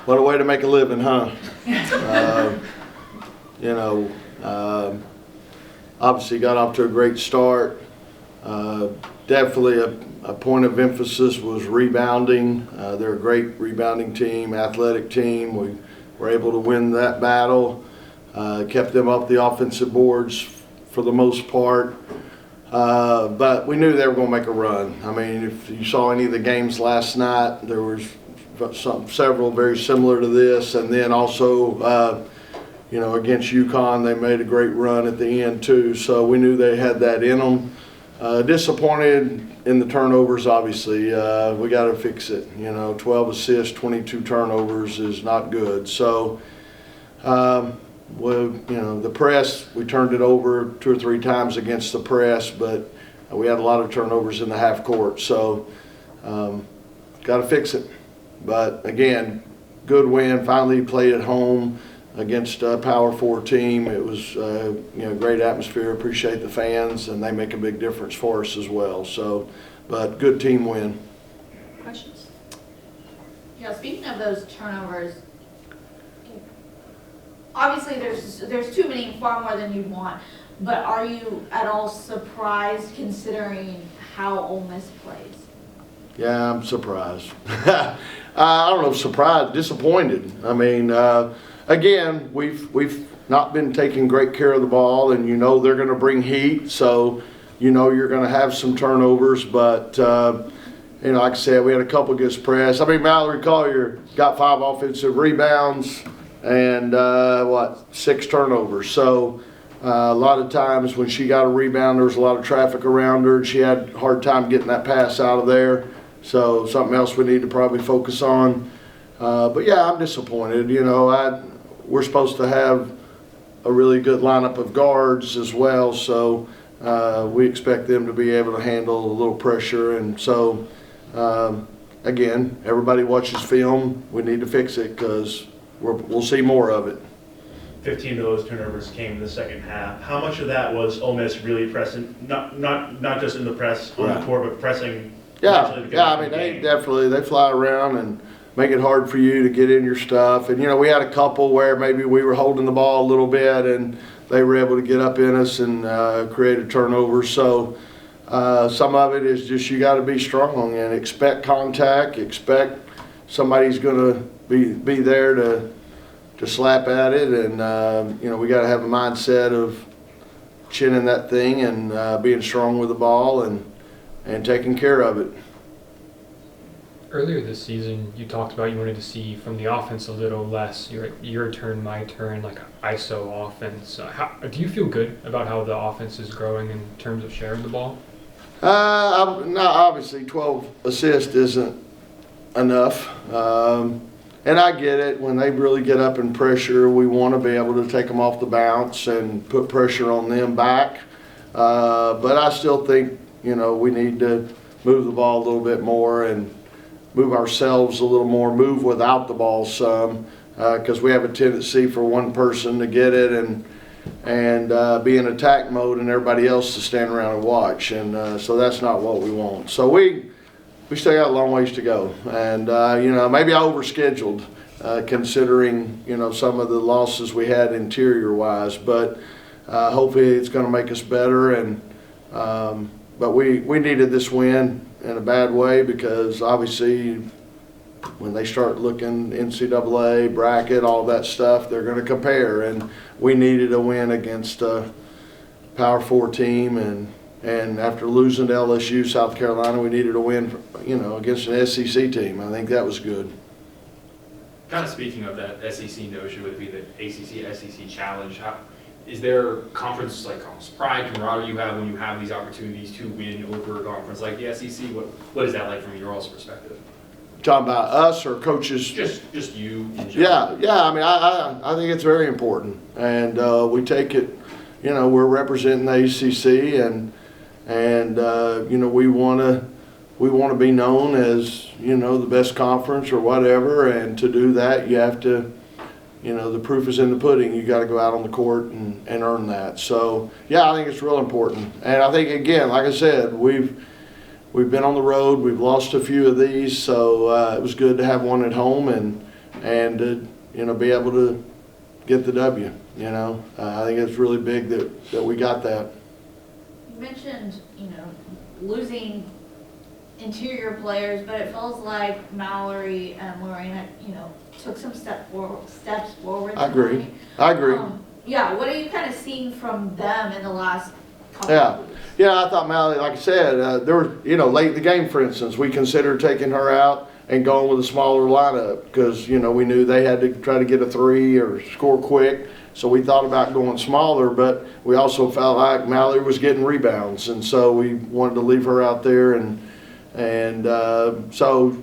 What a way to make a living, huh? You know, obviously got off to a great start. Definitely a point of emphasis was rebounding. They're a great rebounding team, athletic team. We were able to win that battle. Kept them off the offensive boards for the most part. But we knew they were going to make a run. I mean, if you saw any of the games last night, there was several very similar to this. And then also, you know, against UConn, they made a great run at the end too. So we knew they had that in them. Disappointed in the turnovers, obviously. We got to fix it. You know, 12 assists, 22 turnovers is not good. So, well, you know, the press, we turned it over 2 or 3 times against the press, but we had a lot of turnovers in the half court. So, got to fix it. But again, good win. Finally played at home against a Power 4 team. It was you know, great atmosphere. Appreciate the fans, and they make a big difference for us as well. So, but good team win. Questions? Yeah, speaking of those turnovers, obviously there's too many, far more than you'd want. But are you at all surprised considering how Ole Miss plays? Yeah, I'm surprised. I don't know, surprised, disappointed. I mean, again, we've not been taking great care of the ball, and you know they're going to bring heat, so you know you're going to have some turnovers. But you know, like I said, we had a couple against press. I mean, Mallory Collier got 5 offensive rebounds and 6 turnovers. So a lot of times when she got a rebound, there was a lot of traffic around her, and she had a hard time getting that pass out of there. So something else we need to probably focus on. But yeah, I'm disappointed. You know, we're supposed to have a really good lineup of guards as well, so we expect them to be able to handle a little pressure. And so, again, everybody watches film. We need to fix it because we'll see more of it. 15 of those turnovers came in the second half. How much of that was Ole Miss really pressing, not just in the press on the court, but pressing? Yeah, I mean, they fly around and make it hard for you to get in your stuff. And, you know, we had a couple where maybe we were holding the ball a little bit and they were able to get up in us and create a turnover. So some of it is just you got to be strong and expect contact, expect somebody's going to be there to slap at it. And, you know, we got to have a mindset of chinning that thing and being strong with the ball and taking care of it. Earlier this season, you talked about you wanted to see from the offense a little less your turn, my turn, like ISO offense. Do you feel good about how the offense is growing in terms of sharing the ball? No, obviously 12 assists isn't enough. And I get it. When they really get up in pressure, we want to be able to take them off the bounce and put pressure on them back. But I still think, you know, we need to move the ball a little bit more and move ourselves a little more, move without the ball some, because we have a tendency for one person to get it and be in attack mode and everybody else to stand around and watch. And so that's not what we want. So we still got a long ways to go. And, you know, maybe I overscheduled considering, you know, some of the losses we had interior-wise. But hopefully it's going to make us better. And but we needed this win in a bad way because obviously when they start looking NCAA, bracket, all that stuff, they're going to compare. And we needed a win against a Power 4 team. And after losing to LSU, South Carolina, we needed a win, you know, against an SEC team. I think that was good. Kind of speaking of that SEC notion, would be the ACC-SEC challenge. Is there conference, like almost pride, camaraderie you have when you have these opportunities to win over a conference like the SEC? What is that like from your all's perspective? Talking about us or coaches? Just you in general. Yeah. I mean, I think it's very important, and we take it. You know, we're representing the ACC, and you know, we want to be known as, you know, the best conference or whatever. And to do that, you have to. You know, the proof is in the pudding. You got to go out on the court and earn that. So, yeah, I think it's real important. And I think, again, like I said, we've been on the road. We've lost a few of these, so it was good to have one at home. And and to, be able to get the W. I think it's really big that we got that. You mentioned, losing interior players, but it feels like Mallory and Lorena, took some steps forward. I agree. tonight. I agree. Yeah, what are you kind of seeing from them in the last couple Yeah. of weeks? Yeah, I thought Mallory, like I said, there were, late in the game, for instance, we considered taking her out and going with a smaller lineup because, we knew they had to try to get a 3 or score quick. So we thought about going smaller, but we also felt like Mallory was getting rebounds. And so we wanted to leave her out there. So,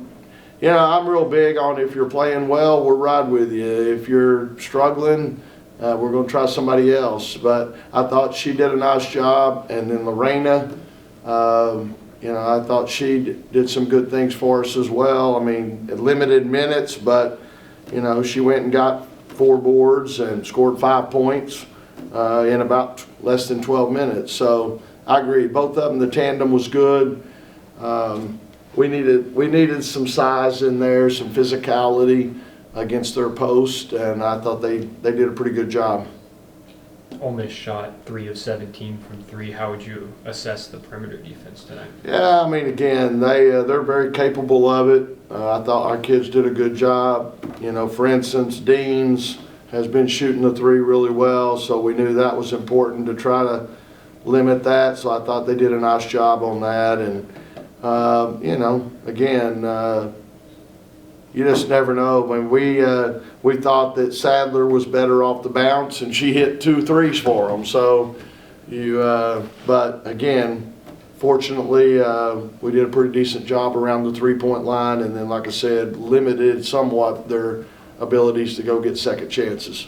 I'm real big on if you're playing well, we'll ride with you. If you're struggling, we're going to try somebody else. But I thought she did a nice job. And then Lorena, I thought she did some good things for us as well. I mean, limited minutes, but, she went and got 4 boards and scored 5 points in about less than 12 minutes. So I agree. Both of them, the tandem was good. We needed some size in there, some physicality against their post, and I thought they did a pretty good job. Ole Miss shot 3 of 17 from 3. How would you assess the perimeter defense tonight? Yeah, I mean, again, they're very capable of it. I thought our kids did a good job. For instance, Deans has been shooting the 3 really well, so we knew that was important to try to limit that. So I thought they did a nice job on that. And again, you just never know. When we thought that Sadler was better off the bounce, and she hit 2 threes for them. So but again, fortunately, we did a pretty decent job around the 3-point line, and then, like I said, limited somewhat their abilities to go get second chances.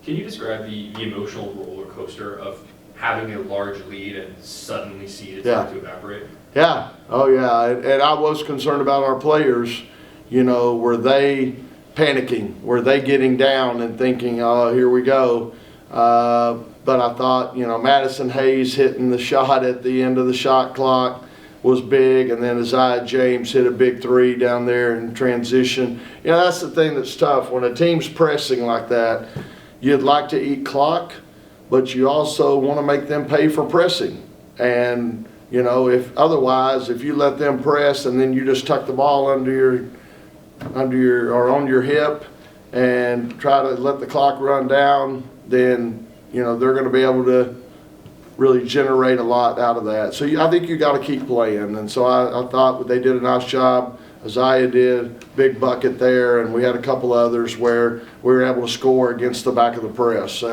Can you describe the emotional roller coaster of having a large lead and suddenly see it start to evaporate? Yeah. Oh, yeah. And I was concerned about our players. Were they panicking? Were they getting down and thinking, oh, here we go? But I thought, Madison Hayes hitting the shot at the end of the shot clock was big. And then Isaiah James hit a big 3 down there in transition. That's the thing that's tough. When a team's pressing like that, you'd like to eat clock, but you also want to make them pay for pressing. And, if otherwise, if you let them press and then you just tuck the ball on your hip and try to let the clock run down, then they're going to be able to really generate a lot out of that. So I think you got to keep playing. And so I thought they did a nice job. Isaiah did, big bucket there, and we had a couple others where we were able to score against the back of the press.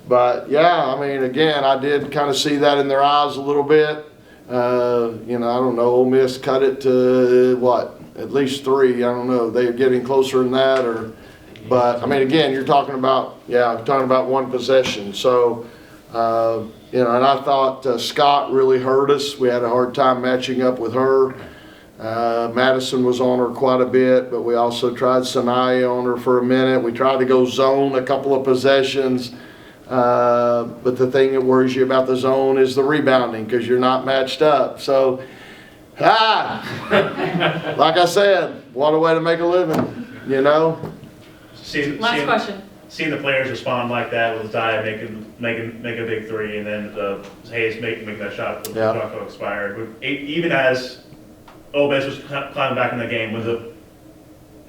But yeah, I mean, again, I did kind of see that in their eyes a little bit. I don't know, Ole Miss cut it to at least 3. I don't know. They're getting closer than that, but I mean, again, you're talking about one possession. So, and I thought Scott really hurt us. We had a hard time matching up with her. Madison was on her quite a bit, but we also tried Sanaya on her for a minute. We tried to go zone a couple of possessions. But the thing that worries you about the zone is the rebounding because you're not matched up. So, like I said, what a way to make a living, Last question. Seeing the players respond like that with Zaya making a big 3, and then Hayes making that shot with the clock expired. Even as Ole Miss was climbing back in the game,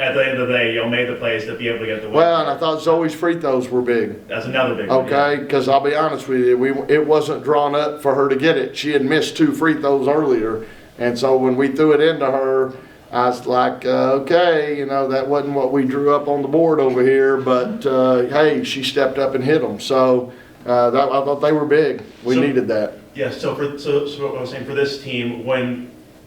at the end of the day, made the plays to be able to get the win. Well, and I thought Zoe's free throws were big. That's another big one. Okay, because I'll be honest with you, it wasn't drawn up for her to get it. She had missed 2 free throws earlier, and so when we threw it into her, I was like, okay, that wasn't what we drew up on the board over here, but hey, she stepped up and hit them. So I thought they were big. We needed that. Yes. So what I was saying for this team,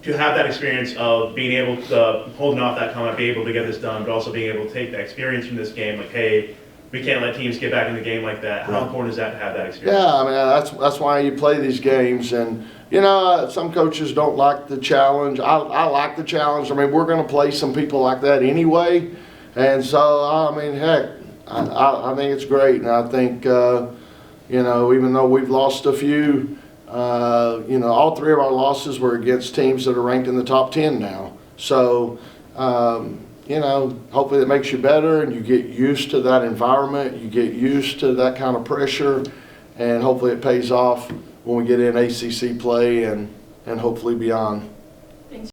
to have that experience of being able to holding off that comment, be able to get this done, but also being able to take the experience from this game, like, hey, we can't let teams get back in the game like that. How important is that to have that experience? Yeah, I mean, that's why you play these games. And, some coaches don't like the challenge. I like the challenge. I mean, we're going to play some people like that anyway. And so, I mean, heck, I think it's great. And I think, even though we've lost a few, all 3 of our losses were against teams that are ranked in the top 10 now. So, you know, hopefully it makes you better and you get used to that environment, you get used to that kind of pressure, and hopefully it pays off when we get in ACC play and hopefully beyond.